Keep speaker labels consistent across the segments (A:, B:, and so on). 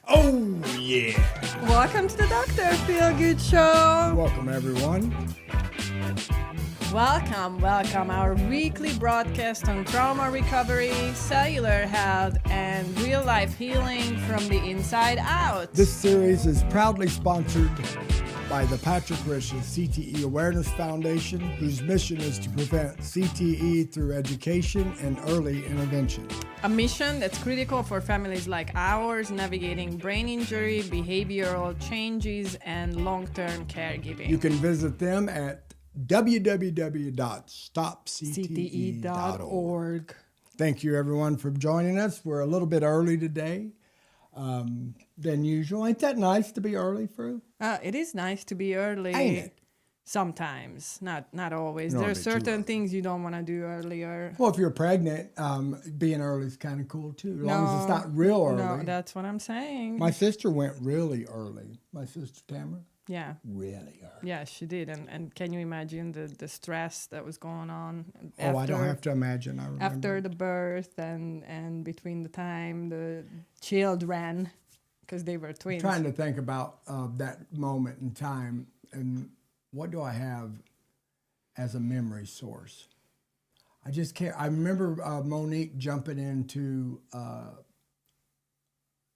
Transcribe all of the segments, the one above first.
A: Oh, yeah.
B: Welcome to the Dr. PhilGood Show.
A: Welcome, everyone.
B: Welcome, our weekly broadcast on trauma recovery, cellular health, and real-life healing from the inside out.
A: This series is proudly sponsored by the Patrick Rich's CTE Awareness Foundation, whose mission is to prevent CTE through education and early intervention.
B: A mission that's critical for families like ours navigating brain injury, behavioral changes, and long-term caregiving.
A: You can visit them at www.stopcte.org. Thank you, everyone, for joining us. We're a little bit early today than usual. Ain't that nice to be early, Fru?
B: It is nice to be early.
A: Ain't it?
B: Sometimes, not always.
A: You don't
B: There are
A: wanna be too
B: certain
A: early.
B: things you don't want to do earlier.
A: Well, if you're pregnant, being early is kind of cool, too, as long as it's not real early.
B: No, that's what I'm saying.
A: My sister went really early. My sister, Tamara.
B: Yeah.
A: Really early.
B: Yeah, she did. And can you imagine the stress that was going on
A: Oh, I don't have to imagine. I remember.
B: after the birth and between the time the children, because they were twins.
A: Trying to think about that moment in time and what do I have as a memory source. I just can't. I remember Monique jumping into,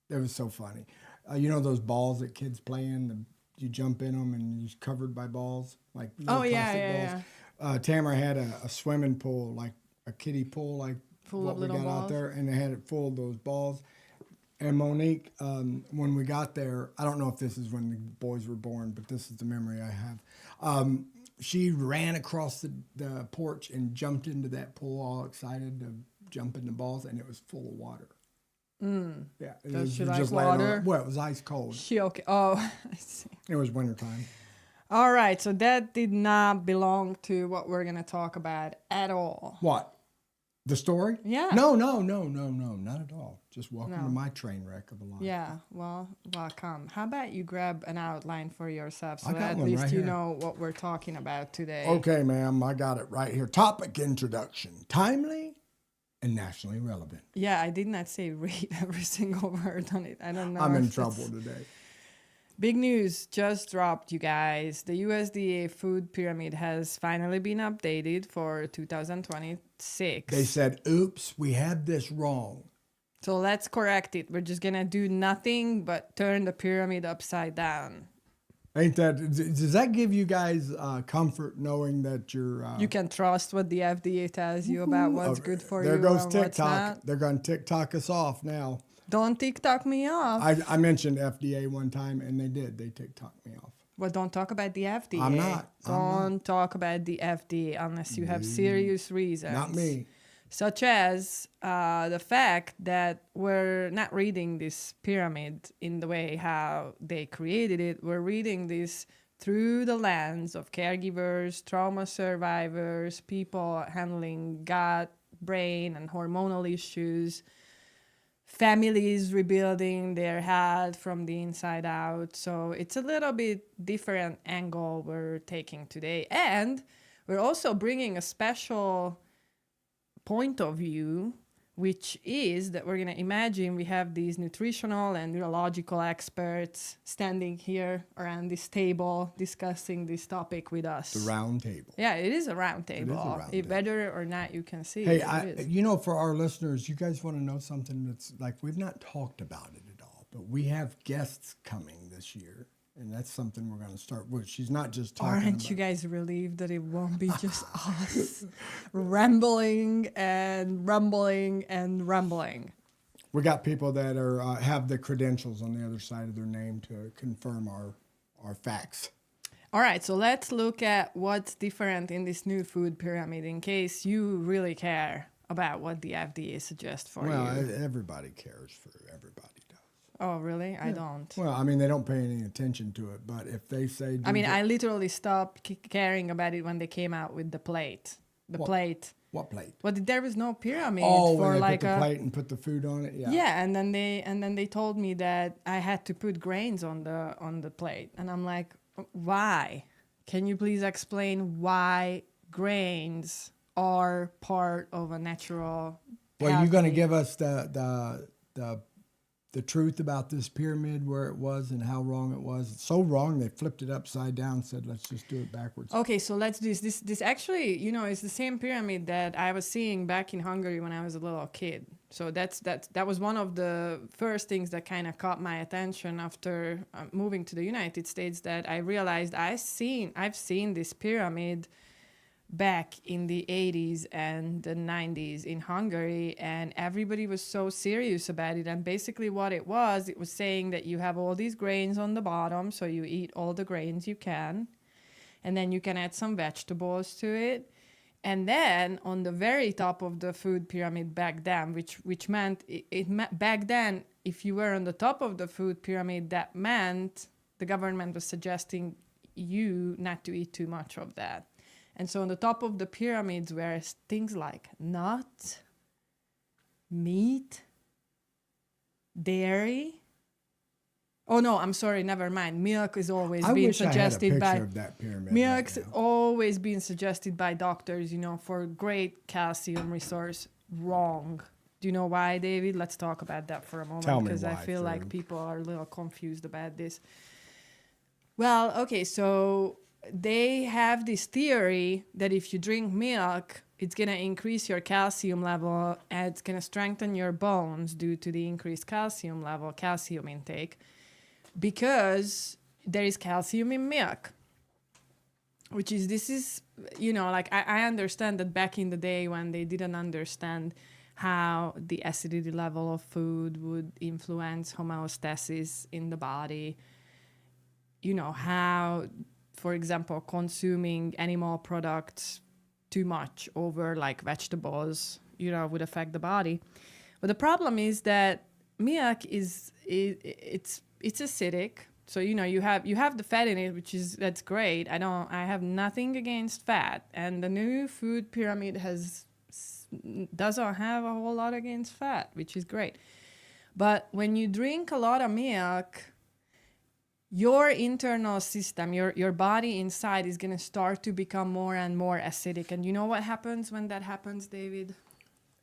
A: it was so funny. You know those balls that kids play in? You jump in them and you're covered by balls, like little plastic balls. Tamara had a swimming pool, like a kiddie pool, like
B: Full
A: what
B: of
A: we
B: little
A: got out
B: balls?
A: there, and they had it full of those balls. And Monique, when we got there, I don't know if this is when the boys were born, but this is the memory I have. She ran across the porch and jumped into that pool, all excited to jump in the balls, and it was full of water. Yeah, it
B: Does
A: was
B: she
A: just
B: like
A: laying on-
B: water?
A: Well, it was ice cold.
B: She okay. Oh, I see.
A: It was wintertime.
B: All right, so that did not belong to what we're going to talk about at all.
A: What? The story?
B: Yeah.
A: No, not at all. Just welcome
B: No.
A: to my train wreck of a life.
B: Yeah, well, welcome. How about you grab an outline for yourself so
A: I got
B: at
A: one
B: least
A: right
B: you
A: here.
B: know what we're talking about today.
A: Okay, ma'am, I got it right here. Topic introduction. Timely and nationally relevant.
B: Yeah, I did not say read every single word on it. I don't know.
A: I'm in
B: if
A: trouble
B: it's-
A: today.
B: Big news just dropped, you guys. The USDA food pyramid has finally been updated for 2026.
A: They said, oops, we had this wrong.
B: So let's correct it. We're just going to do nothing but turn the pyramid upside down.
A: Ain't that, does that give you guys comfort knowing that you're...
B: You can trust what the FDA tells you about what's good for
A: there
B: you
A: goes
B: and what's
A: TikTok.
B: not.
A: They're going to TikTok us off now.
B: Don't TikTok me off.
A: I mentioned FDA one time, and they did. They TikToked me off.
B: Well, don't talk about the FDA.
A: I'm not.
B: Don't talk about the FDA unless you have serious reasons.
A: Not me.
B: Such as the fact that we're not reading this pyramid in the way how they created it. We're reading this through the lens of caregivers, trauma survivors, people handling gut, brain, and hormonal issues, families rebuilding their health from the inside out. So it's a little bit different angle we're taking today. And we're also bringing a special point of view, which is that we're going to imagine we have these nutritional and neurological experts standing here around this table discussing this topic with us.
A: The round table.
B: Yeah, it is a round
A: is a
B: table.
A: round table.
B: Whether or not you can see
A: Hey,
B: it is.
A: you know, for our listeners, you guys want to know something that's like we've not talked about it at all, but we have guests coming this year, and that's something we're going to start with. She's not just talking
B: Aren't
A: about.
B: you guys relieved that it won't be just us rambling and rumbling and rumbling?
A: We got people that are have the credentials on the other side of their name to confirm our facts.
B: All right, so let's look at what's different in this new food pyramid in case you really care about what the FDA suggests for
A: Well,
B: you.
A: everybody cares for everybody does.
B: Oh, really? I don't.
A: Well, I mean, they don't pay any attention to it, but if they say,
B: I mean, I literally stopped caring about it when they came out with the plate. Plate.
A: what plate?
B: Well, there was no pyramid
A: Oh,
B: for
A: when they
B: like
A: put the
B: a
A: plate and put the food on it. Yeah.
B: Yeah, and then they told me that I had to put grains on the plate, and I'm like, why? Can you please explain why grains are part of a natural?
A: Well, you're going to
B: healthy-
A: give us the the truth about this pyramid, where it was and how wrong it was. It's so wrong they flipped it upside down and said, let's just do it backwards.
B: Okay, so let's do this. This actually, is the same pyramid that I was seeing back in Hungary when I was a little kid. So that was one of the first things that kind of caught my attention after moving to the United States, that I realized I've seen this pyramid back in the 80s and the 90s in Hungary, and everybody was so serious about it. And basically what it was saying that you have all these grains on the bottom, so you eat all the grains you can, and then you can add some vegetables to it. And then on the very top of the food pyramid back then, which meant back then, if you were on the top of the food pyramid, that meant the government was suggesting you not to eat too much of that. And so on the top of the pyramids were things like nuts, meat, dairy. Oh no, I'm sorry, never mind. Milk is always being suggested by.
A: Of that pyramid
B: milk's
A: right now.
B: always been suggested by doctors, for great calcium resource. Wrong. Do you know why, David? Let's talk about that for a moment,
A: Tell me
B: because I
A: why,
B: feel
A: Drew.
B: like people are a little confused about this. Well, okay, so they have this theory that if you drink milk, it's going to increase your calcium level, and it's going to strengthen your bones due to the increased calcium intake, because there is calcium in milk. I understand that back in the day when they didn't understand how the acidity level of food would influence homeostasis in the body, how, for example, consuming animal products too much over like vegetables, would affect the body. But the problem is that milk it's acidic. So, you have the fat in it, that's great. I have nothing against fat. And the new food pyramid doesn't have a whole lot against fat, which is great. But when you drink a lot of milk, your internal system, your body inside is going to start to become more and more acidic. And you know what happens when that happens, David?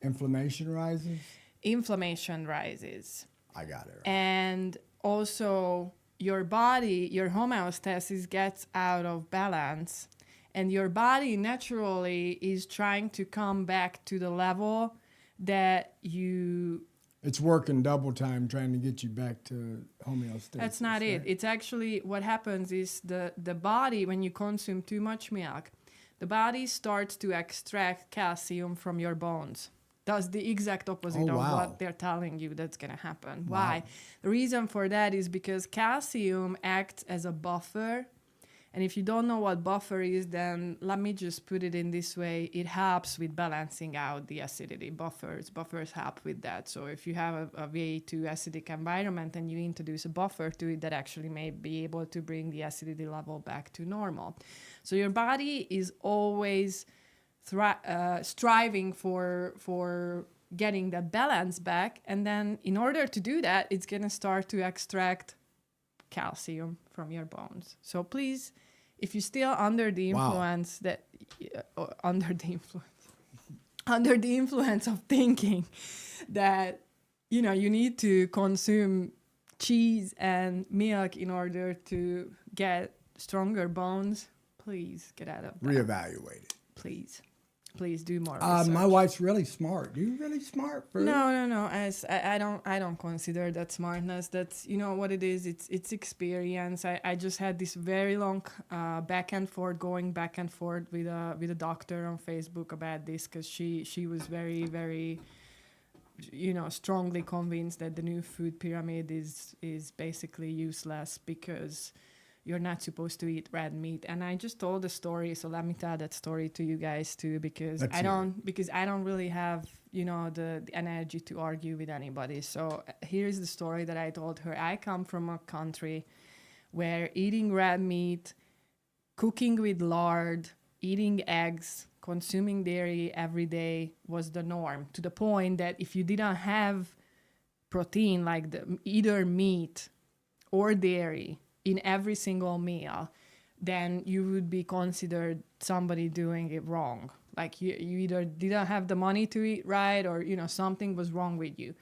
A: Inflammation rises?
B: Inflammation rises.
A: I got it right.
B: And also your body, your homeostasis gets out of balance. And your body naturally is trying to come back to the level that you...
A: It's working double time trying to get you back to homeostasis.
B: That's not it. It's actually what happens is the body, when you consume too much milk, the body starts to extract calcium from your bones. Does the exact opposite of what they're telling you that's going to happen. Wow. Why? The reason for that is because calcium acts as a buffer. And if you don't know what buffer is, then let me just put it in this way. It helps with balancing out the acidity. Buffers help with that. So if you have a way too acidic environment and you introduce a buffer to it, that actually may be able to bring the acidity level back to normal. So your body is always striving for getting that balance back. And then in order to do that, it's going to start to extract calcium from your bones. So please, if you're still under the influence under the influence of thinking that you need to consume cheese and milk in order to get stronger bones, please get out of that.
A: Reevaluate it.
B: Please do more research.
A: My wife's really smart. You really smart, bro.
B: No. I don't consider that smartness. That's what it is. It's experience. I just had this very long back and forth with a doctor on Facebook about this, because she was very, very strongly convinced that the new food pyramid is basically useless because you're not supposed to eat red meat. And I just told the story, so let me tell that story to you guys too, because I don't really have, the energy to argue with anybody. So here's the story that I told her. I come from a country where eating red meat, cooking with lard, eating eggs, consuming dairy every day was the norm, to the point that if you didn't have protein like either meat or dairy in every single meal, then you would be considered somebody doing it wrong. Like you either didn't have the money to eat right, or something was wrong with you.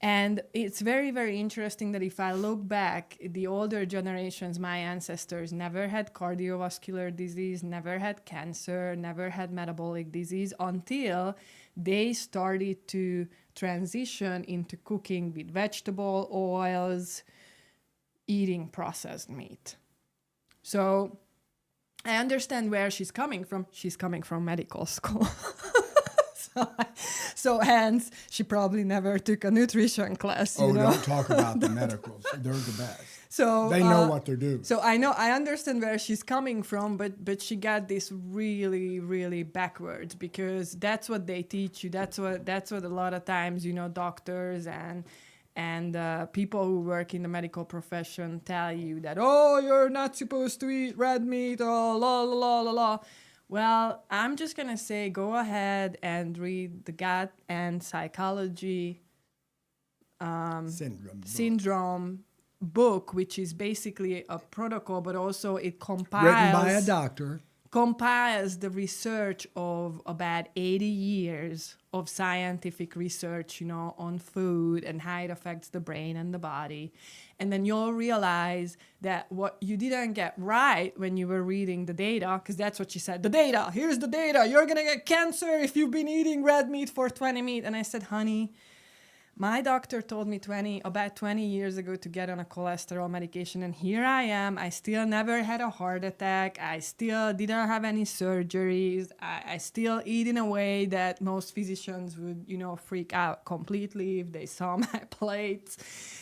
B: And it's very, very interesting that if I look back, the older generations, my ancestors never had cardiovascular disease, never had cancer, never had metabolic disease until they started to transition into cooking with vegetable oils, eating processed meat. So I understand where she's coming from. She's coming from medical school. So hence, she probably never took a nutrition class. You know?
A: Don't talk about the medicals. They're the best.
B: So
A: They know what they're doing.
B: So I understand where she's coming from, but she got this really, really backwards, because that's what they teach you. That's what a lot of times, you know, doctors and people who work in the medical profession tell you that, oh, you're not supposed to eat red meat, oh, la la la la la. Well, I'm just gonna say, go ahead and read the Gut and Psychology Syndrome book, which is basically a protocol, but also it compiles,
A: written by a doctor,
B: compiles the research of about 80 years of scientific research, you know, on food and how it affects the brain and the body. And then you'll realize that what you didn't get right when you were reading the data, because that's what she said, the data, here's the data, you're gonna get cancer if you've been eating red meat for 20 meat. And I said, honey, my doctor told me about 20 years ago to get on a cholesterol medication, and here I am. I still never had a heart attack. I still didn't have any surgeries. I still eat in a way that most physicians would, you know, freak out completely if they saw my plates,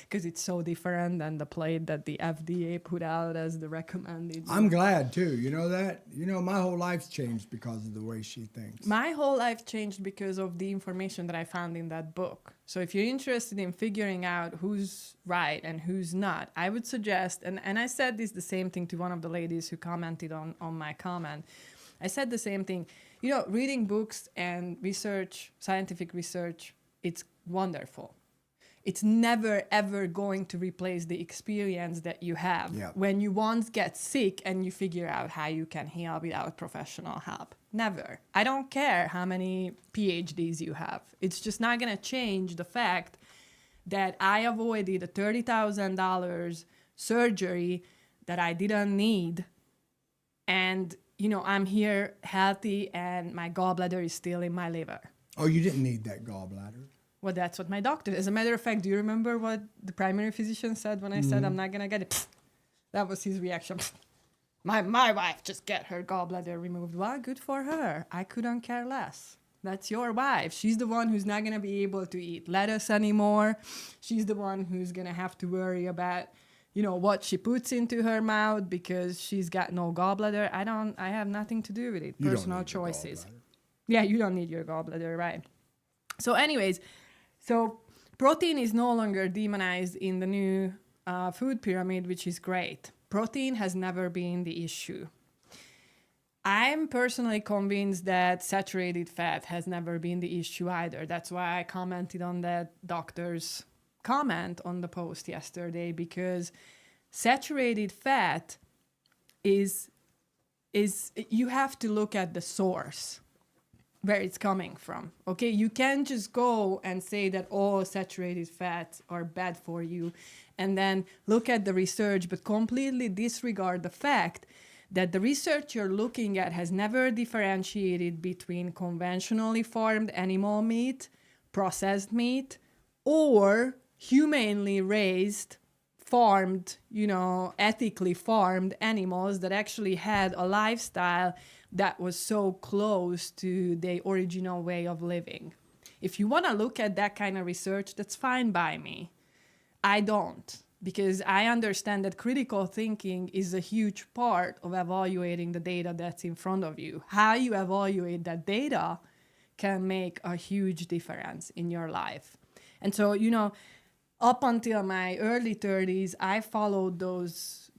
B: because it's so different than the plate that the FDA put out as the recommended.
A: I'm glad too. You know that? You know, my whole life's changed because of the way she thinks.
B: My whole life changed because of the information that I found in that book. So if you're interested in figuring out who's right and who's not, I would suggest, and I said this the same thing to one of the ladies who commented on my comment. I said the same thing. You know, reading books and research, scientific research, it's wonderful. It's never, ever going to replace the experience that you have when you once get sick and you figure out how you can heal without professional help. Never. I don't care how many PhDs you have. It's just not going to change the fact that I avoided a $30,000 surgery that I didn't need. And, you know, I'm here healthy and my gallbladder is still in my liver.
A: Oh, you didn't need that gallbladder.
B: Well, that's what my doctor, as a matter of fact, do you remember what the primary physician said when I said I'm not going to get it? That was his reaction. My wife just get her gallbladder removed. Well, good for her. I couldn't care less. That's your wife. She's the one who's not going to be able to eat lettuce anymore. She's the one who's going to have to worry about, you know, what she puts into her mouth because she's got no gallbladder. I have nothing to do with it.
A: You
B: Personal choices. Yeah, you don't need your gallbladder, right? So anyways, so protein is no longer demonized in the new food pyramid, which is great. Protein has never been the issue. I'm personally convinced that saturated fat has never been the issue either. That's why I commented on that doctor's comment on the post yesterday, because saturated fat is you have to look at the source, where it's coming from. Okay, you can't just go and say that all saturated fats are bad for you and then look at the research but completely disregard the fact that the research you're looking at has never differentiated between conventionally farmed animal meat, processed meat, or humanely raised, farmed, you know, ethically farmed animals that actually had a lifestyle that was so close to the original way of living. If you want to look at that kind of research, that's fine by me. I don't, because I understand that critical thinking is a huge part of evaluating the data that's in front of you. How you evaluate that data can make a huge difference in your life. And so, you know, up until my early 30s, I followed those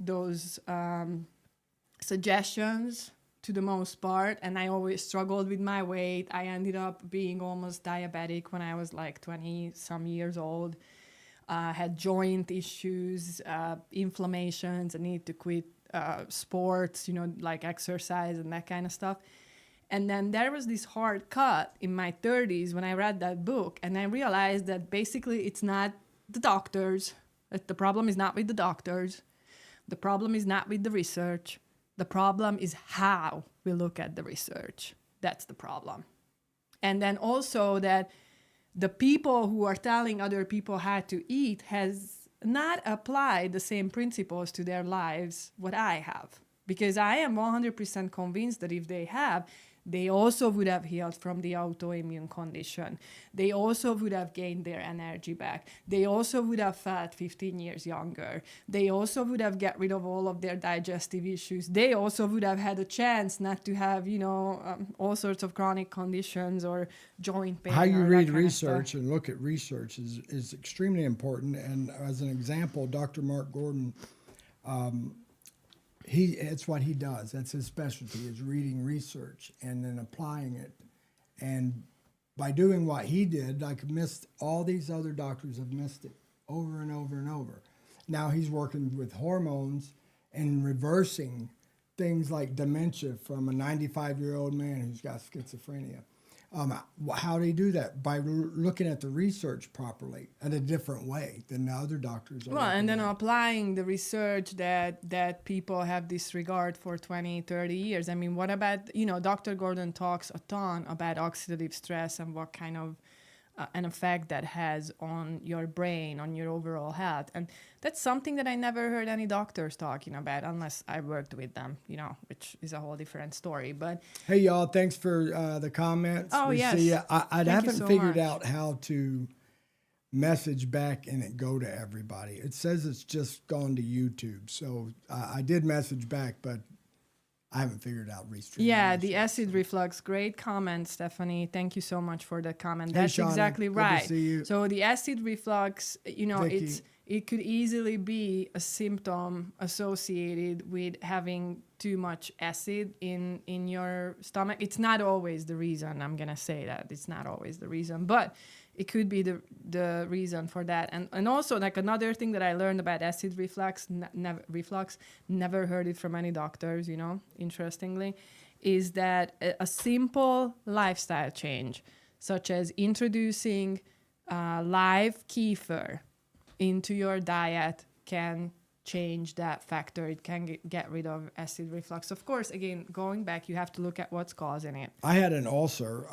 B: suggestions to the most part, and I always struggled with my weight. I ended up being almost diabetic when I was like 20 some years old. Had joint issues, inflammations. I needed to quit sports, you know, like exercise and that kind of stuff. And then there was this hard cut in my 30s when I read that book, and I realized that basically it's not the doctors. That the problem is not with the doctors. The problem is not with the research. The problem is how we look at the research. That's the problem. And then also that the people who are telling other people how to eat has not applied the same principles to their lives what I have. Because I am 100% convinced that if they have, they also would have healed from the autoimmune condition. They also would have gained their energy back. They also would have felt 15 years younger. They also would have got rid of all of their digestive issues. They also would have had a chance not to have, all sorts of chronic conditions or joint pain.
A: How you
B: or
A: read
B: that kind of
A: research
B: stuff.
A: and look at research is extremely important. And as an example, Dr. Mark Gordon, it's what he does. That's his specialty, is reading research and then applying it. And by doing what he did, all these other doctors have missed it over and over and over. Now he's working with hormones and reversing things like dementia from a 95-year-old man who's got schizophrenia. How do you do that? By looking at the research properly in a different way than the other doctors are.
B: Well, and then
A: looking at.
B: applying the research that people have disregarded for 20, 30 years. I mean, what about, Dr. Gordon talks a ton about oxidative stress and what kind of an effect that has on your brain, on your overall health. And that's something that I never heard any doctors talking about unless I worked with them, which is a whole different story. But
A: Hey, y'all, thanks for the comments.
B: Oh,
A: We
B: yes.
A: see ya. I
B: Thank you
A: haven't
B: so
A: figured
B: much.
A: out how to message back and it go to everybody. It says it's just gone to YouTube. So I did message back, but I haven't figured out restream.
B: yeah, the acid reflux, great comment, Stephanie. Thank you so much for the comment.
A: Hey,
B: That's
A: Shauna,
B: exactly
A: good to
B: right.
A: see you.
B: So the acid reflux,
A: Vicky.
B: it could easily be a symptom associated with having too much acid in your stomach. It's not always the reason. I'm gonna say that it's not always the reason, but it could be the reason for that. And also, like, another thing that I learned about acid reflux, never heard it from any doctors, interestingly, is that a simple lifestyle change, such as introducing live kefir into your diet, can change that factor. It can get rid of acid reflux. Of course, again, going back, you have to look at what's causing it.
A: I had an ulcer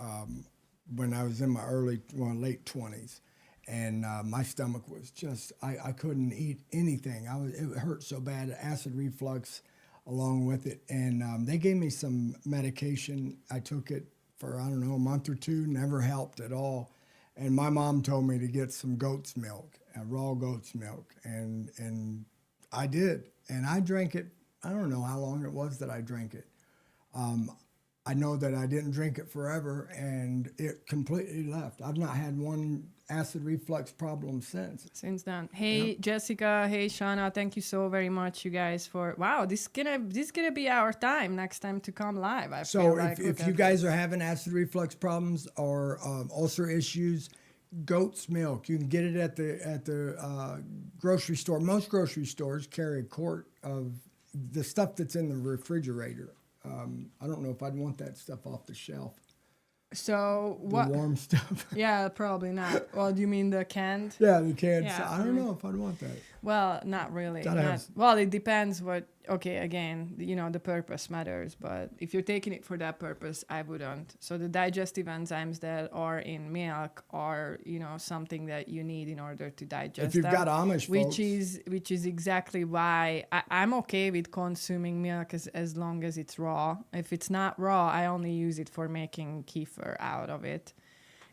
A: when I was in my late 20s, and my stomach was just, I couldn't eat anything. It hurt so bad, acid reflux along with it. And they gave me some medication. I took it for, a month or two, never helped at all. And my mom told me to get some goat's milk, raw goat's milk. And I did. And I drank it. I don't know how long it was that I drank it. I know that I didn't drink it forever, and it completely left. I've not had one acid reflux problem since.
B: Then. Hey, yep. Jessica. Hey, Shauna. Thank you so very much, you guys, for this is gonna be our time next time to come live. I
A: So
B: feel like
A: if you guys are having acid reflux problems or ulcer issues, goat's milk. You can get it at the grocery store. Most grocery stores carry a quart of the stuff that's in the refrigerator. I don't know if I'd want that stuff off the shelf.
B: So
A: The
B: what?
A: warm stuff.
B: Yeah, probably not. Well, do you mean the canned?
A: Yeah, the cans.
B: Yeah,
A: I don't know if I'd want that.
B: Well, not really.
A: Gotta have
B: Well, it depends again, the purpose matters, but if you're taking it for that purpose, I wouldn't. So the digestive enzymes that are in milk are, something that you need in order to digest
A: If you've
B: them,
A: got Amish folks.
B: which is exactly why I'm okay with consuming milk as long as it's raw. If it's not raw, I only use it for making kefir out of it.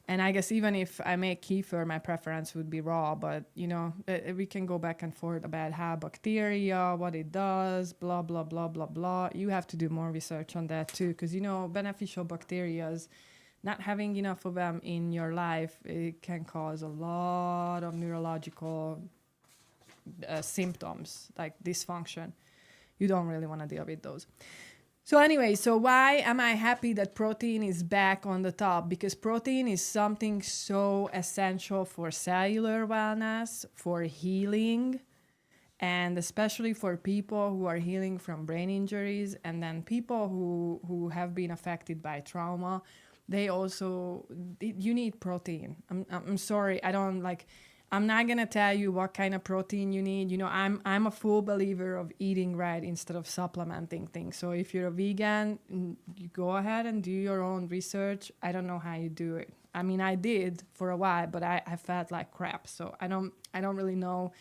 B: And I guess even if I make kefir, my preference would be raw. But, we can go back and forth about how bacteria, what it does, blah, blah, blah, blah, blah. You have to do more research on that, too. Because, beneficial bacteria, not having enough of them in your life, it can cause a lot of neurological symptoms, like dysfunction. You don't really want to deal with those. So anyway, why am I happy that protein is back on the top? Because protein is something so essential for cellular wellness, for healing, And especially for people who are healing from brain injuries, and then people who have been affected by trauma, they also, you need protein. I'm sorry, I'm not gonna tell you what kind of protein you need. You know, I'm a full believer of eating right instead of supplementing things. So if you're a vegan, you go ahead and do your own research. I don't know how you do it. I mean, I did for a while, but I felt like crap. So I don't really know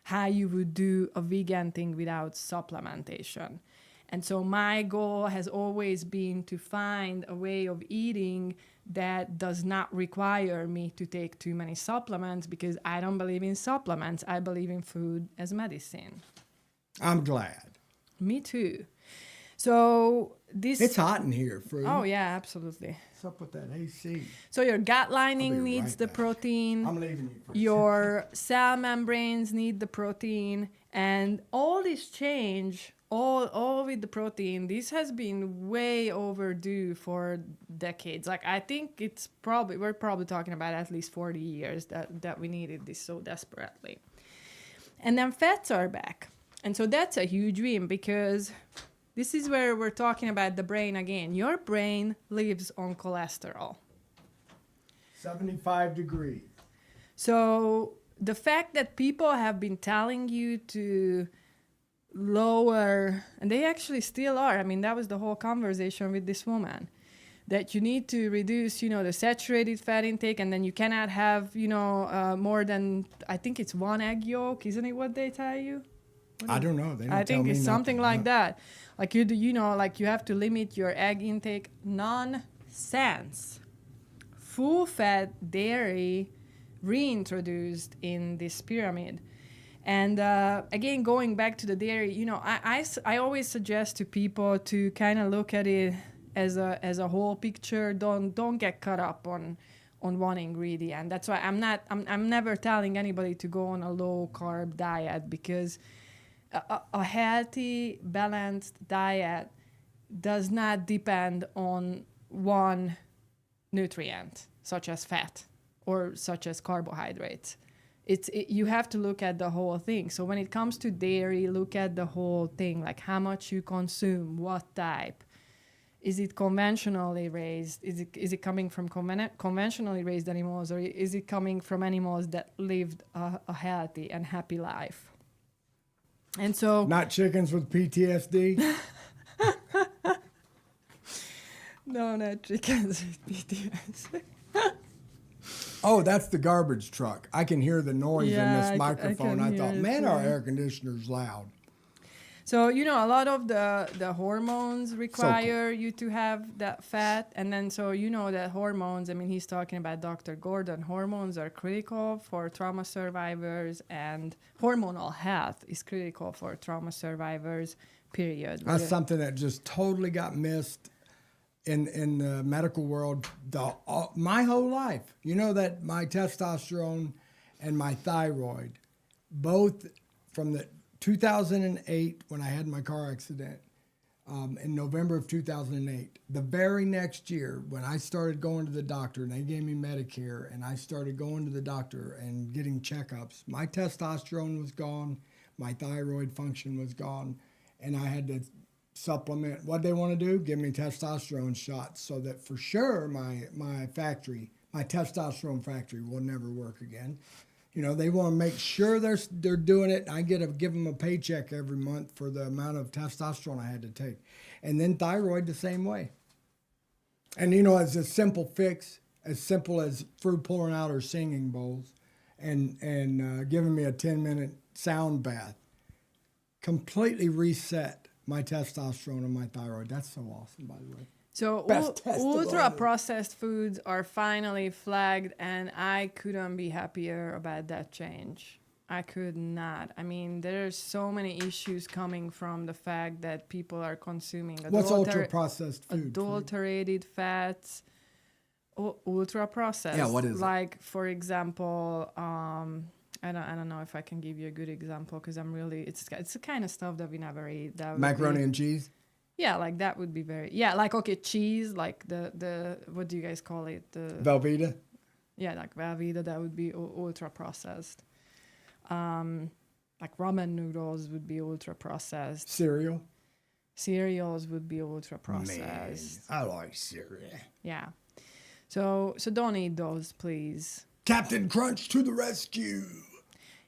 B: how you would do a vegan thing without supplementation. And so my goal has always been to find a way of eating that does not require me to take too many supplements, because I don't believe in supplements. I believe in food as medicine.
A: I'm glad.
B: Me too. So
A: It's hot in here, Fruit.
B: Oh, yeah, absolutely.
A: What's up with that AC?
B: So your gut lining
A: I'll be
B: needs
A: right
B: the
A: back.
B: protein.
A: I'm leaving you for a
B: Your cell membranes need the protein, and all this change, all with the protein, this has been way overdue for decades. Like, I think we're probably talking about at least 40 years that we needed this so desperately. And then fats are back. And so that's a huge win, because this is where we're talking about the brain again. Your brain lives on cholesterol.
A: 75 degrees.
B: So the fact that people have been telling you to lower, and they actually still are. I mean, that was the whole conversation with this woman, that you need to reduce, the saturated fat intake, and then you cannot have, more than, I think it's 1 egg yolk. Isn't it what they tell you?
A: I don't know. They don't
B: I
A: tell
B: think
A: me
B: it's something
A: nothing.
B: like that. Like you have to limit your egg intake. Nonsense. Full fat dairy reintroduced in this pyramid. And again, going back to the dairy, I always suggest to people to kind of look at it as a whole picture. Don't get caught up on one ingredient. That's why I'm never telling anybody to go on a low carb diet, because a healthy, balanced diet does not depend on one nutrient, such as fat or such as carbohydrates. You have to look at the whole thing. So when it comes to dairy, look at the whole thing, like how much you consume, what type. Is it conventionally raised? Is it coming from conventionally raised animals, or is it coming from animals that lived a healthy and happy life? And so,
A: Not chickens with PTSD.
B: no, not chickens with PTSD.
A: Oh, that's the garbage truck. I can hear the noise
B: Yeah,
A: in
B: I
A: this
B: can
A: microphone. I
B: hear
A: thought,
B: it
A: man,
B: too.
A: our air conditioner's loud.
B: So, a lot of the hormones require you to have that fat. And then, so, that hormones, I mean, he's talking about Dr. Gordon. Hormones are critical for trauma survivors, and hormonal health is critical for trauma survivors, period.
A: That's something that just totally got missed in the medical world my whole life. You know that my testosterone and my thyroid, both from the 2008 when I had my car accident, in November of 2008, the very next year when I started going to the doctor and they gave me Medicare and I started going to the doctor and getting checkups, my testosterone was gone, my thyroid function was gone, and I had to supplement. What they want to do? Give me testosterone shots so that for sure my testosterone factory will never work again. They want to make sure they're doing it. I give them a paycheck every month for the amount of testosterone I had to take. And then thyroid the same way. And, it's a simple fix, as simple as Fruit pouring out her singing bowls and giving me a 10-minute sound bath. Completely reset my testosterone and my thyroid. That's so awesome, by the way.
B: So ultra-processed foods are finally flagged, and I couldn't be happier about that change. I could not. I mean, there's so many issues coming from the fact that people are consuming
A: What's ultra-processed food?
B: Adulterated fats. Ultra-processed.
A: Yeah, what is it?
B: Like, for example, I don't know if I can give you a good example, because it's the kind of stuff that we never eat.
A: Macaroni and cheese?
B: Yeah, like that would be cheese, like the what do you guys call it? The
A: Velveeta?
B: Yeah, like Velveeta, that would be ultra processed. like ramen noodles would be ultra processed.
A: Cereal.
B: Cereals would be ultra
A: Man,
B: processed.
A: I like cereal.
B: Yeah. So don't eat those, please.
A: Captain Crunch to the rescue.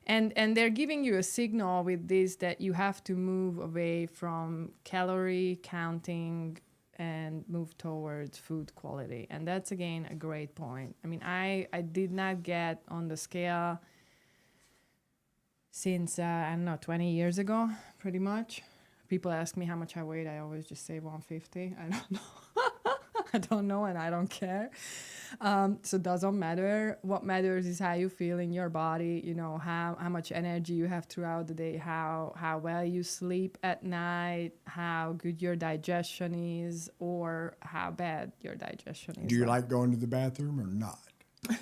B: And they're giving you a signal with this that you have to move away from calorie counting and move towards food quality. And that's, again, a great point. I mean, I did not get on the scale since, I don't know, 20 years ago, pretty much. People ask me how much I weighed. I always just say 150. I don't know. I don't know, and I don't care. So it doesn't matter. What matters is how you feel in your body, you know, how much energy you have throughout the day, how well you sleep at night, how good your digestion is, or how bad your digestion is.
A: Do you like going to the bathroom or not?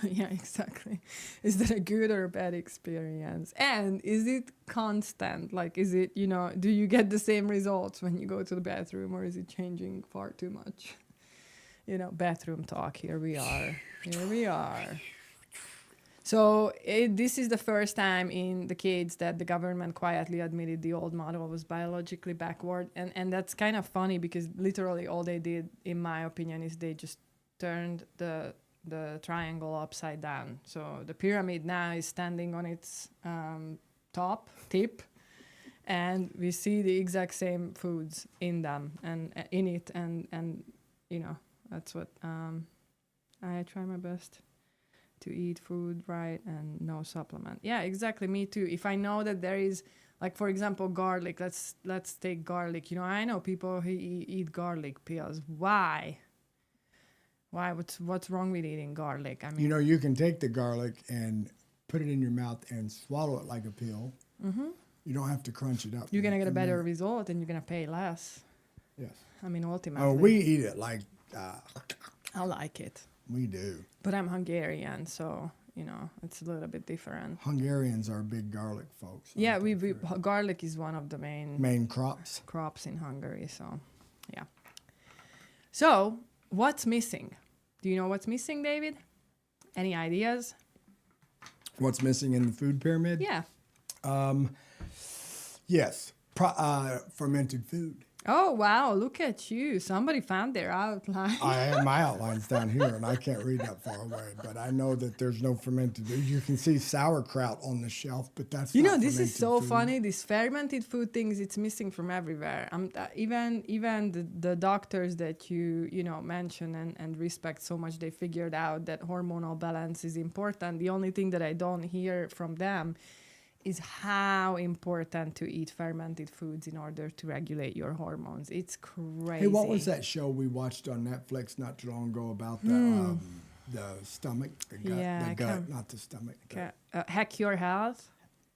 B: Yeah, exactly. Is that a good or a bad experience? And is it constant? Like, is it, you know, do you get the same results when you go to the bathroom, or is it changing far too much? You know, bathroom talk. Here we are. Here we are. So this is the first time in decades that the government quietly admitted the old model was biologically backward. And that's kind of funny because literally all they did, in my opinion, is they just turned the triangle upside down. So the pyramid now is standing on its tip, and we see the exact same foods in them and in it, and you know, that's what I try my best to eat food right and no supplement. Yeah, exactly. Me too. If I know that there is, like, for example, garlic. Let's take garlic. You know, I know people who eat garlic pills. Why? What's wrong with eating garlic? I mean,
A: You know, you can take the garlic and put it in your mouth and swallow it like a pill. Mm-hmm. You don't have to crunch it up.
B: you're gonna get a better result and you're gonna pay less.
A: Yes.
B: I mean, ultimately.
A: Oh, we eat it like
B: I like it,
A: we do.
B: but I'm Hungarian, so you know it's a little bit different.
A: Hungarians are big garlic folks.
B: Yeah, we garlic is one of the
A: Main crops.
B: crops in Hungary. So, yeah. So, what's missing? Do you know what's missing, David? Any ideas?
A: What's missing in the food pyramid?
B: Yeah.
A: Yes. Fermented food.
B: Oh, wow. Look at you. Somebody found their outline.
A: I have my outlines down here, and I can't read that far away, but I know that there's no fermented. You can see sauerkraut on the shelf, but that's
B: You
A: not
B: know, this is
A: fermented
B: so
A: food.
B: funny. These fermented food things, it's missing from everywhere. Even the doctors that you know mention and respect so much, they figured out that hormonal balance is important. The only thing that I don't hear from them is how important to eat fermented foods in order to regulate your hormones. It's crazy.
A: Hey, what was that show we watched on Netflix not too long ago about the stomach, the gut,
B: Yeah,
A: the
B: I
A: gut,
B: can't-
A: not the stomach.
B: Hack your health,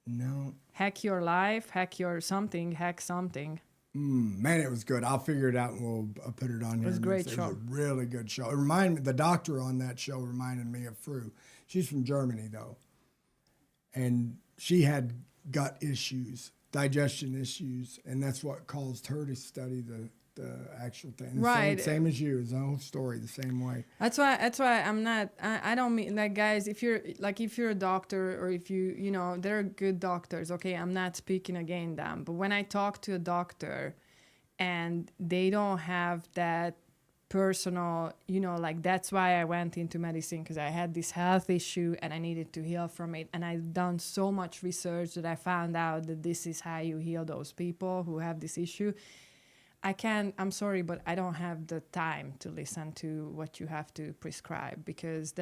A: No.
B: hack your life, hack your something, hack something.
A: Man, it was good. I'll figure it out and we'll put it on here.
B: was a great
A: It
B: show.
A: was a really good show. It reminded me, the doctor on that show reminded me of Fru. She's from Germany, though. And she had gut issues, digestion issues, and that's what caused her to study the actual thing.
B: Right.
A: Same as you. It's the whole story the same way.
B: That's why I'm not. I don't mean, like, guys. If you're a doctor, or if you know, there are good doctors. Okay, I'm not speaking against them. But when I talk to a doctor, and they don't have that personal, you know, like, that's why I went into medicine, because I had this health issue and I needed to heal from it. And I've done so much research that I found out that this is how you heal those people who have this issue. I'm sorry, but I don't have the time to listen to what you have to prescribe, because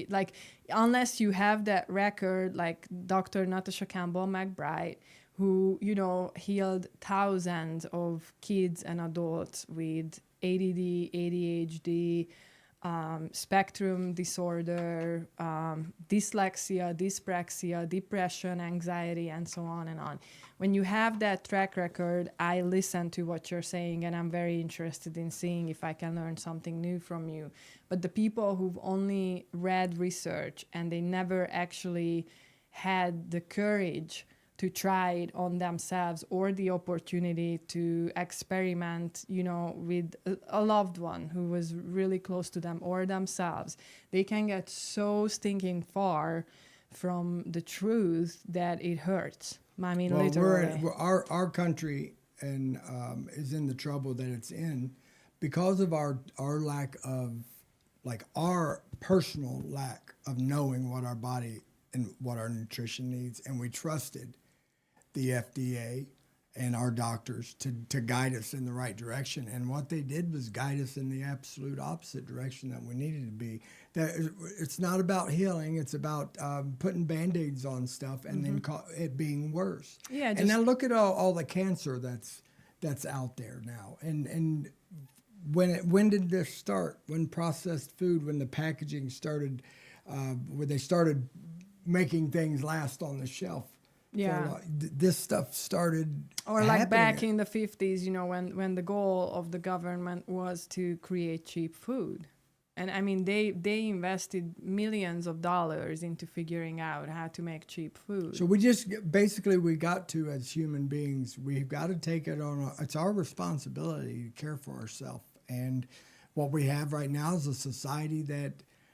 B: like, unless you have that record, like Dr. Natasha Campbell McBride, who, you know, healed thousands of kids and adults with ADD, ADHD, spectrum disorder, dyslexia, dyspraxia, depression, anxiety, and so on and on. When you have that track record, I listen to what you're saying, and I'm very interested in seeing if I can learn something new from you. But the people who've only read research and they never actually had the courage to try it on themselves, or the opportunity to experiment, you know, with a loved one who was really close to them, or themselves, they can get so stinking far from the truth that it hurts. I mean,
A: Well,
B: literally.
A: our country and is in the trouble that it's in because of our lack of, like, our personal lack of knowing what our body and what our nutrition needs, and we trusted the FDA and our doctors to guide us in the right direction. And what they did was guide us in the absolute opposite direction that we needed to be. That it's not about healing; it's about putting Band-Aids on stuff and then it being worse.
B: Yeah,
A: and
B: just
A: now look at all the cancer that's out there now. And when did this start? When processed food, when the packaging started, when they started making things last on the shelf.
B: yeah.
A: So, this stuff started
B: Or like
A: happening.
B: back in the 50s, when the goal of the government was to create cheap food. And I mean, they invested millions of dollars into figuring out how to make cheap food.
A: So we got to, as human beings, we've got to take it on. It's our responsibility to care for ourselves. And what we have right now is a society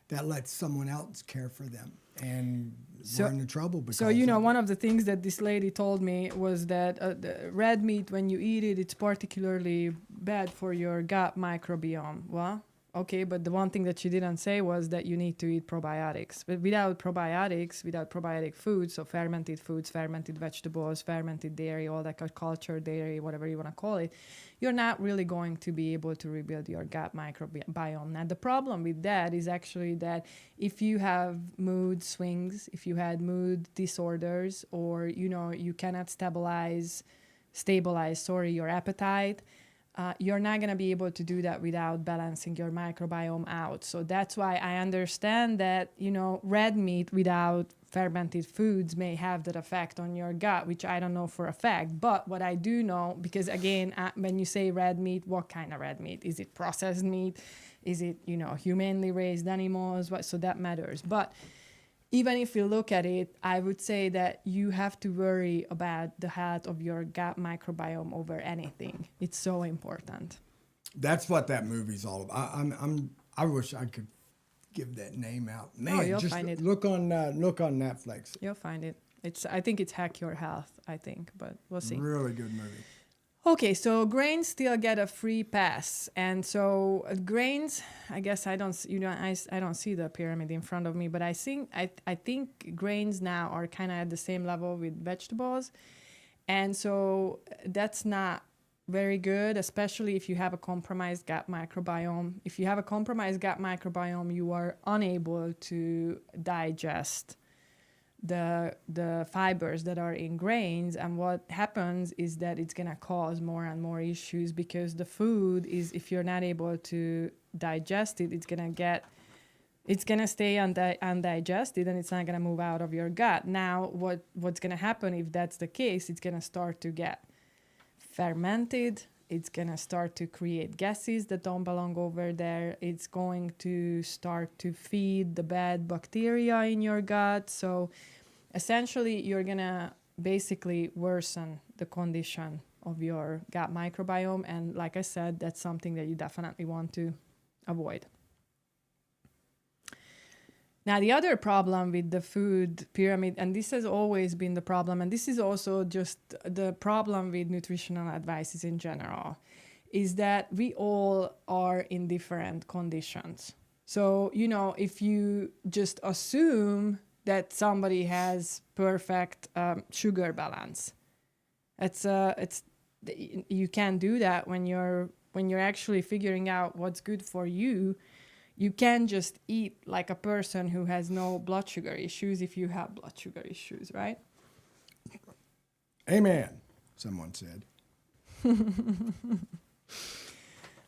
A: that lets someone else care for them. And we're in trouble because
B: So, one of the things that this lady told me was that the red meat, when you eat it, it's particularly bad for your gut microbiome. Well, okay, but the one thing that she didn't say was that you need to eat probiotics. But without probiotic foods, so fermented foods, fermented vegetables, fermented dairy, all that cultured dairy, whatever you want to call it, you're not really going to be able to rebuild your gut microbiome. Now, the problem with that is actually that if you have mood swings, if you had mood disorders, or, you cannot stabilize your appetite, you're not going to be able to do that without balancing your microbiome out. So that's why I understand that, red meat without fermented foods may have that effect on your gut, which I don't know for a fact. But what I do know, because again, when you say red meat, what kind of red meat? Is it processed meat? Is it, humanely raised animals? So that matters. But even if you look at it, I would say that you have to worry about the health of your gut microbiome over anything. It's so important.
A: That's what that movie's all about. I wish I could give that name out. Man,
B: you'll
A: just
B: find it.
A: look on Netflix.
B: You'll find it. I think it's Hack Your Health, I think, but we'll see.
A: Really good movie.
B: Okay, so grains still get a free pass, and so grains. I guess I don't see the pyramid in front of me, but I think grains now are kind of at the same level with vegetables, and so that's not very good, especially if you have a compromised gut microbiome. If you have a compromised gut microbiome, you are unable to digest the fibers that are in grains, and what happens is that it's going to cause more and more issues, because the food is, if you're not able to digest it, it's going to stay undigested, and it's not going to move out of your gut. Now what's going to happen if that's the case? It's going to start to get fermented. It's going to start to create gases that don't belong over there. It's going to start to feed the bad bacteria in your gut. So essentially, you're going to basically worsen the condition of your gut microbiome. And like I said, that's something that you definitely want to avoid. Now, the other problem with the food pyramid, and this has always been the problem, and this is also just the problem with nutritional advices in general, is that we all are in different conditions. So, if you just assume that somebody has perfect sugar balance, you can't do that when you're actually figuring out what's good for you. You can't just eat like a person who has no blood sugar issues if you have blood sugar issues, right?
A: Amen, someone said.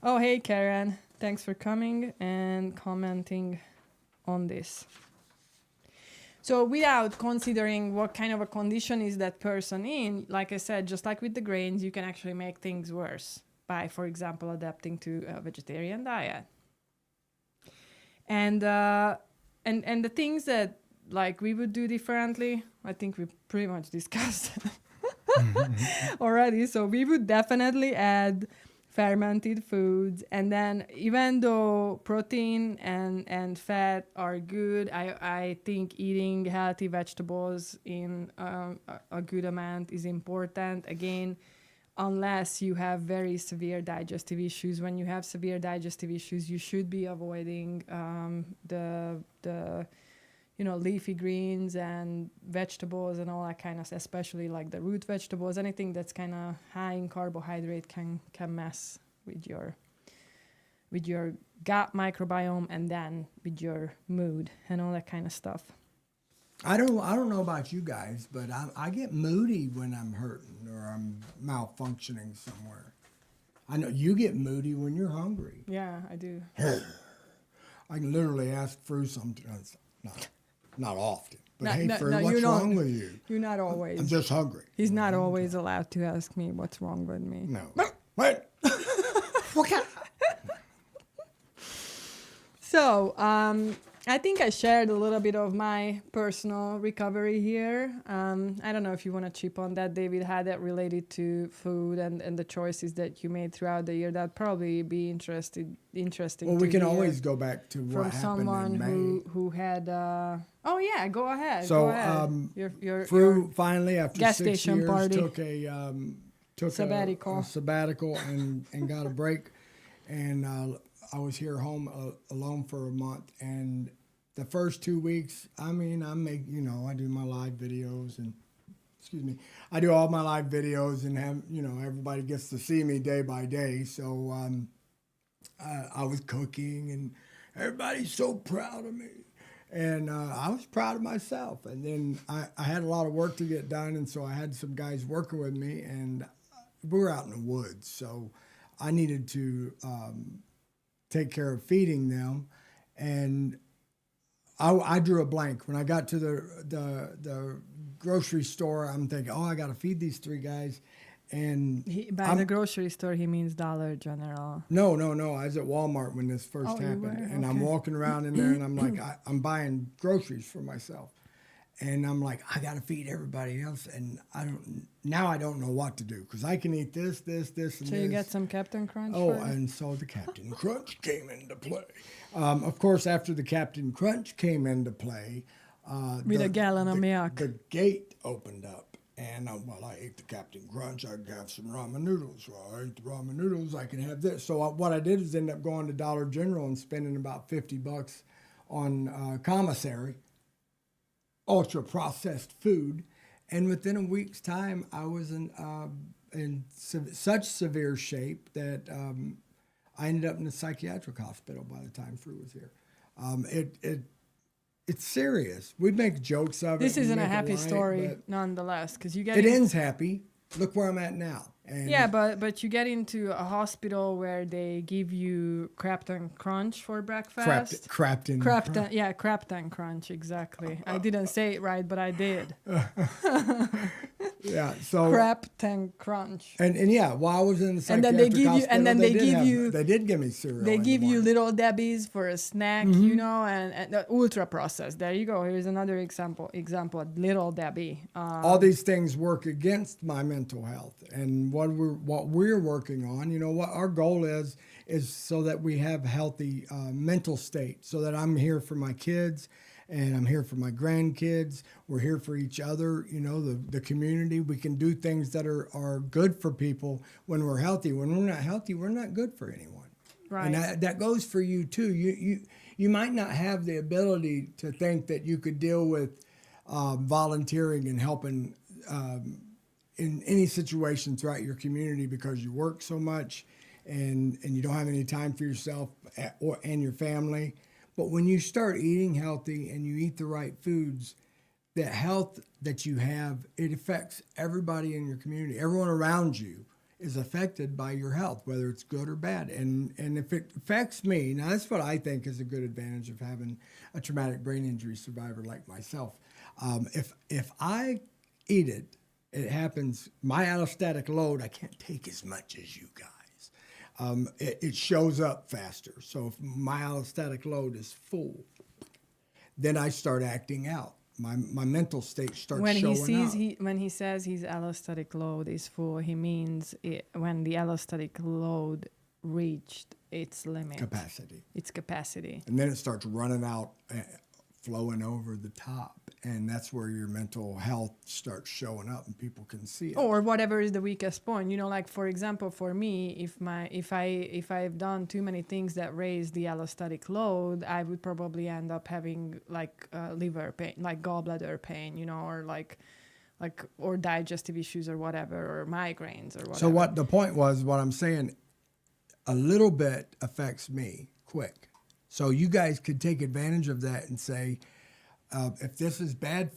B: Oh, hey, Karen. Thanks for coming and commenting on this. So without considering what kind of a condition is that person in, like I said, just like with the grains, you can actually make things worse by, for example, adapting to a vegetarian diet. And the things that like we would do differently, I think we pretty much discussed already. So we would definitely add fermented foods. And then even though protein and fat are good, I think eating healthy vegetables in a good amount is important. Again, unless you have very severe digestive issues. When you have severe digestive issues, you should be avoiding the leafy greens and vegetables and all that kind of stuff, especially like the root vegetables. Anything that's kind of high in carbohydrate can mess with your gut microbiome and then with your mood and all that kind of stuff.
A: I don't know about you guys, but I get moody when I'm hurting or I'm malfunctioning somewhere. I know you get moody when you're hungry.
B: Yeah, I do.
A: I can literally ask Fru sometimes. Not often. But hey,
B: No,
A: Fru,
B: no,
A: what's wrong with you?
B: You're not always.
A: I'm just hungry.
B: He's not always allowed to ask me what's wrong with me.
A: No. What?
B: So, I think I shared a little bit of my personal recovery here. I don't know if you want to chip on that, David, how that related to food and the choices that you made throughout the year. That'd probably be interesting.
A: Well, we can always go back to what
B: from
A: happened
B: someone
A: in May.
B: who had. Oh yeah, go ahead.
A: So,
B: go ahead. Your
A: Fru finally, after
B: gas
A: 6
B: station
A: years,
B: party.
A: took
B: Sabbatical.
A: a sabbatical and got a break. And I was here home alone for a month. And the first 2 weeks, I mean, I do my live videos and, I do all my live videos and have, everybody gets to see me day by day. So I was cooking and everybody's so proud of me. And I was proud of myself. And then I had a lot of work to get done. And so I had some guys working with me and we were out in the woods. So I needed to take care of feeding them. And I drew a blank. When I got to the grocery store, I'm thinking, I got to feed these 3 guys. And
B: by the grocery store, he means Dollar General.
A: No. I was at Walmart when this first happened. And I'm walking around in there and I'm like, I'm buying groceries for myself. And I'm like, I got to feed everybody else. And I don't know what to do because I can eat this, and this.
B: So you get some Captain Crunch?
A: And so the Captain Crunch came into play. Of course, after the Captain Crunch came into play,
B: with a gallon of milk,
A: the gate opened up. And I ate the Captain Crunch. I could have some ramen noodles. Well, I ate the ramen noodles. I can have this. So what I did is end up going to Dollar General and spending about $50 on commissary, ultra processed food. And within a week's time, I was in such severe shape that I ended up in a psychiatric hospital by the time Fru was here. It's serious. We make jokes of it.
B: This isn't a happy story, nonetheless, because you get
A: it ends happy. Look where I'm at now. And
B: yeah, but you get into a hospital where they give you Captain Crunch for breakfast. Captain Crunch, exactly. I didn't say it right, but I did.
A: Yeah, so
B: Captain Crunch.
A: And I was in the psychiatric hospital. They did give me cereal.
B: They give you Little Debbie's for a snack, and ultra processed. There you go. Here's another example. Little Debbie.
A: All these things work against my mental health, and what we're working on. What our goal is so that we have healthy mental state, so that I'm here for my kids. And I'm here for my grandkids. We're here for each other, the community. We can do things that are good for people when we're healthy. When we're not healthy, we're not good for anyone.
B: Right.
A: And that goes for you, too. You might not have the ability to think that you could deal with volunteering and helping in any situation throughout your community because you work so much and you don't have any time for yourself and your family. But when you start eating healthy and you eat the right foods, the health that you have, it affects everybody in your community. Everyone around you is affected by your health, whether it's good or bad. And if it affects me, now that's what I think is a good advantage of having a traumatic brain injury survivor like myself. If I eat it, it happens, my allostatic load, I can't take as much as you guys. It shows up faster. So if my allostatic load is full, then I start acting out. my mental state starts
B: When
A: showing
B: he sees
A: up.
B: when he says his allostatic load is full, he means when the allostatic load reached its limit, its capacity,
A: and then it starts running out, flowing over the top, and that's where your mental health starts showing up, and people can see it.
B: or whatever is the weakest point. You know, like for example, for me, if I've done too many things that raise the allostatic load, I would probably end up having like liver pain, like gallbladder pain, you know, or like or digestive issues or whatever, or migraines or whatever.
A: So what the point was, what I'm saying, a little bit affects me quick. So you guys could take advantage of that and say, if this is bad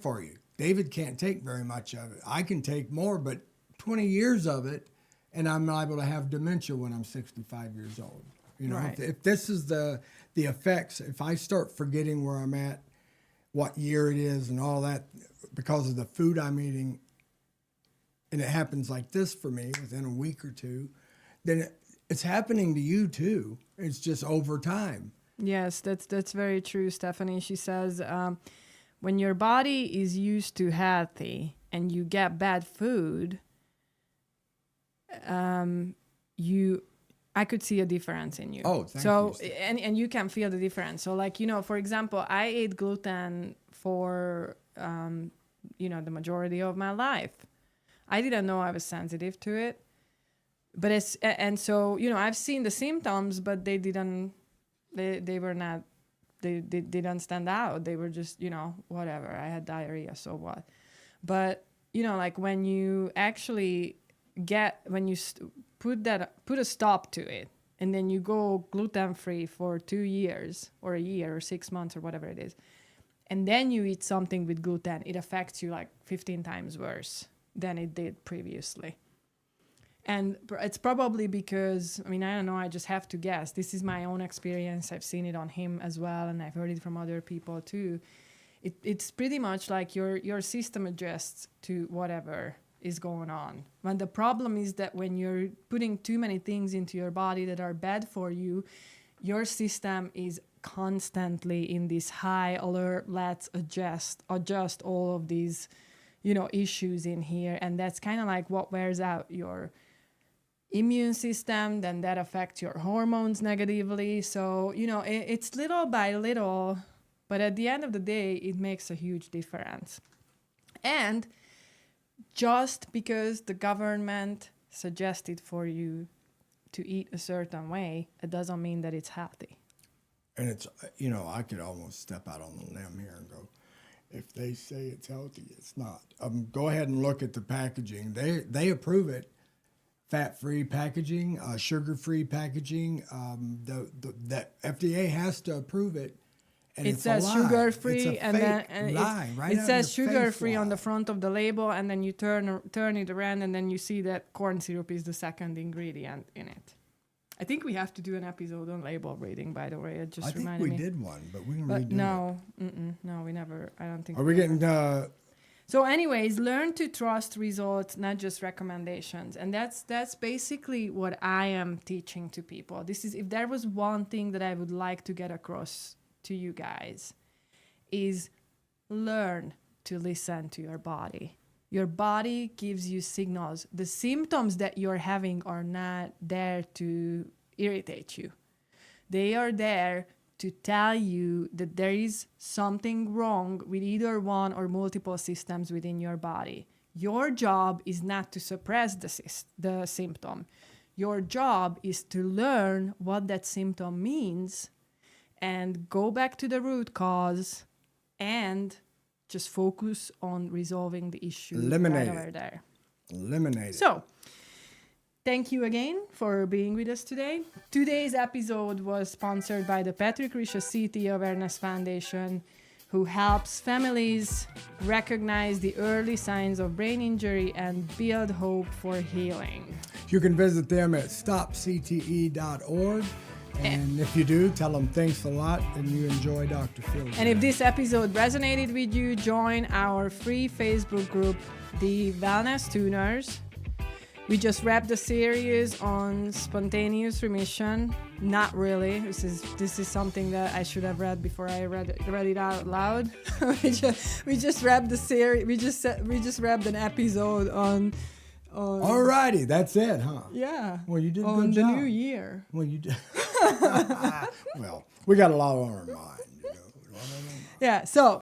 A: for you. David can't take very much of it. I can take more, but 20 years of it, and I'm liable to have dementia when I'm 65 years old. You know,
B: Right.
A: if this is the effects, if I start forgetting where I'm at, what year it is, and all that, because of the food I'm eating, and it happens like this for me within a week or two, then it's happening to you too. It's just over time.
B: Yes, that's very true, Stephanie. She says, when your body is used to healthy and you get bad food, I could see a difference in you.
A: Oh, thank
B: you.
A: you.
B: And you can feel the difference. So like, you know, for example, I ate gluten for, the majority of my life. I didn't know I was sensitive to it. But so, you know, I've seen the symptoms, but they didn't stand out. They were just, you know, whatever. I had diarrhea, so what? But, you know, like when you actually put a stop to it, and then you go gluten-free for 2 years or a year or 6 months or whatever it is, and then you eat something with gluten, it affects you like 15 times worse than it did previously. And it's probably because, I mean, I don't know, I just have to guess. This is my own experience. I've seen it on him as well, and I've heard it from other people too. It's pretty much like your system adjusts to whatever is going on. But the problem is that when you're putting too many things into your body that are bad for you, your system is constantly in this high alert, let's adjust all of these, you know, issues in here. And that's kind of like what wears out your immune system, then that affects your hormones negatively. So, you know, it's little by little, but at the end of the day, it makes a huge difference. And just because the government suggested for you to eat a certain way, it doesn't mean that it's healthy.
A: And it's, you know, I could almost step out on the limb here and go, if they say it's healthy, it's not. Go ahead and look at the packaging. They approve it. Fat-free packaging, sugar-free packaging. The FDA has to approve it. And
B: it says sugar-free, and then
A: it
B: says sugar-free on the front of the label, and then you turn it around, and then you see that corn syrup is the second ingredient in it. I think we have to do an episode on label reading, by the way. It just reminded me.
A: I think we did one, but we can
B: but
A: redo
B: no, no, we never. I don't think.
A: Are we getting?
B: So, anyways, learn to trust results, not just recommendations, and that's basically what I am teaching to people. This is, if there was one thing that I would like to get across to you guys, is learn to listen to your body. Your body gives you signals. The symptoms that you're having are not there to irritate you. They are there to tell you that there is something wrong with either one or multiple systems within your body. Your job is not to suppress the symptom. Your job is to learn what that symptom means and go back to the root cause and just focus on resolving the issue right over there.
A: Eliminate it.
B: So, thank you again for being with us today. Today's episode was sponsored by the Patrick Rishasiti Awareness Foundation, who helps families recognize the early signs of brain injury and build hope for healing.
A: You can visit them at stopcte.org. And if you do, tell them thanks a lot and you enjoy Dr. PhilGood.
B: And if this episode resonated with you, join our free Facebook group, The Wellness Tuners. We just wrapped the series on spontaneous remission. Not really. This is something that I should have read before I read it out loud. we just wrapped the series. We just wrapped an episode on.
A: Alrighty, that's it, huh?
B: Yeah.
A: Well, you did a
B: on
A: good
B: the
A: job.
B: new year.
A: Well, you did. Well, we got a lot on our mind.
B: Yeah. So